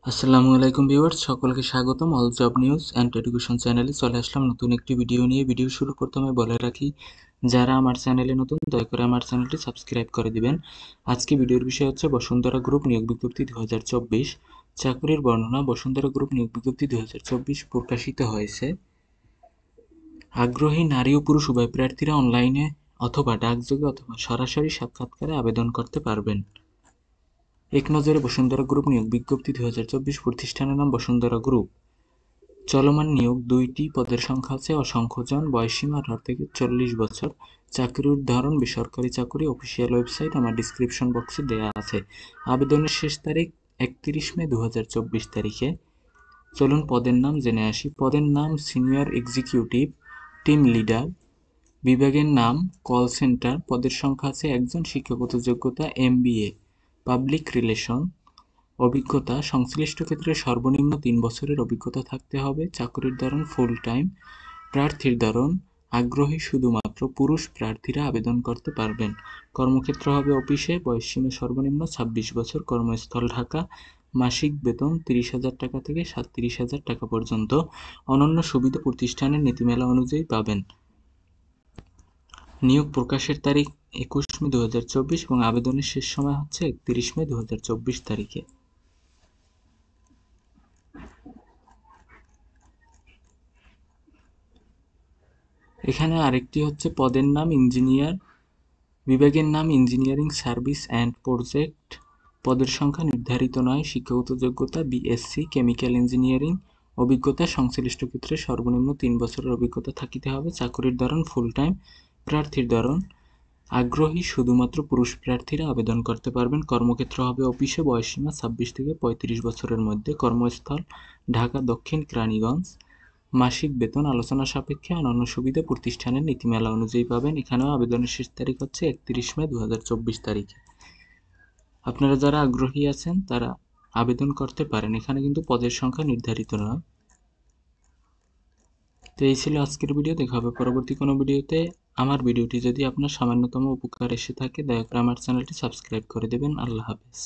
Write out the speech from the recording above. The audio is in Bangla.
আসসালামু আলাইকুম ভিউয়ার্স, সকলকে স্বাগতম all job news and education চ্যানেলে। চলে আসলাম নতুন একটি ভিডিও নিয়ে। ভিডিও শুরু প্রথমে বলে রাখি, যারা আমার চ্যানেলে নতুন দয়া করে আমার চ্যানেলটি সাবস্ক্রাইব করে দিবেন। আজকে ভিডিওর বিষয় হচ্ছে বসুন্ধরা গ্রুপ নিয়োগ বিজ্ঞপ্তি 2024 চাকরির বর্ণনা। বসুন্ধরা গ্রুপ নিয়োগ বিজ্ঞপ্তি 2024 প্রকাশিত হয়েছে। আগ্রহী নারী ও পুরুষ উভয় প্রার্থীরা অনলাইনে অথবা ডাকযোগে অথবা সরাসরি সাক্ষাৎকারে আবেদন করতে পারবেন। এক নজরে বসুন্ধরা গ্রুপ নিয়োগ বিজ্ঞপ্তি 2024। প্রতিষ্ঠানের নাম বসুন্ধরা গ্রুপ। চলমান নিয়োগ 2টি পদের সংখ্যা আছে অসংখ্য জন। বয়সসীমা 18 থেকে 40 বছর। চাকরির ধরন বেসরকারি চাকরি। অফিসিয়াল ওয়েবসাইট আমার ডিসক্রিপশন বক্সে দেয়া আছে। আবেদনের শেষ তারিখ 31 মে 2024 তারিখে। চলুন পদের নাম জেনে আসি। পদের নাম সিনিয়র এক্সিকিউটিভ টিম লিডার। বিভাগের নাম কল সেন্টার। পদের সংখ্যা আছে একজন। শিক্ষাগত যোগ্যতা MBA পাবলিক রিলেশন। অভিজ্ঞতা সংশ্লিষ্ট ক্ষেত্রে সর্বনিম্ন 3 বছরের অভিজ্ঞতা থাকতে হবে। চাকরির ধরন ফুল টাইম। প্রার্থীর ধরন আগ্রহী শুধুমাত্র পুরুষ প্রার্থীরা আবেদন করতে পারবেন। কর্মক্ষেত্র হবে অফিসে। বয়সসীমা সর্বনিম্ন 26 বছর। কর্মস্থল ঢাকা। মাসিক বেতন 30,000 টাকা থেকে 37,000 টাকা পর্যন্ত। অনন্য সুবিধা প্রতিষ্ঠানের নীতিমালা অনুযায়ী পাবেন। নিয়োগ প্রকাশের তারিখ 21 মে 2024 এবং আবেদনের শেষ সময় হচ্ছে 31 মে 2024 তারিখে। এখানে আরেকটি হচ্ছে পদের নাম ইঞ্জিনিয়ার। বিভাগের নাম ইঞ্জিনিয়ারিং সার্ভিস অ্যান্ড প্রজেক্ট। পদের সংখ্যা নির্ধারিত নয়। শিক্ষাগত যোগ্যতা BSc কেমিক্যাল ইঞ্জিনিয়ারিং। অভিজ্ঞতা সংশ্লিষ্ট ক্ষেত্রে সর্বনিম্ন 3 বছরের অভিজ্ঞতা থাকিতে হবে। চাকরির ধরন ফুল টাইম। প্রার্থীর ধরন আগ্রহী শুধুমাত্র পুরুষ প্রার্থীরা আবেদন করতে পারবেন। কর্মক্ষেত্র হবে অফিসে। বয়সসীমা 26 থেকে 35 বছরের মধ্যে। কর্মস্থল ঢাকা দক্ষিণ কেরানীগঞ্জ। মাসিক বেতন আলোচনা সাপেক্ষে। অন্যান্য সুবিধা প্রতিষ্ঠানের নীতিমালা অনুযায়ী পাবেন। এখানেও আবেদনের শেষ তারিখ হচ্ছে 31 মে 2024 তারিখে। আপনারা যারা আগ্রহী আছেন তারা আবেদন করতে পারেন। এখানে কিন্তু পদের সংখ্যা নির্ধারিত নয়। তো এই ছিল আজকের ভিডিও। দেখা হবে পরবর্তী কোনো ভিডিওতে। আমার ভিডিওটি যদি আপনার সামান্যতম উপকার এসে থাকে দয়া করে আমার চ্যানেলটি সাবস্ক্রাইব করে দেবেন। আল্লাহ হাফেজ।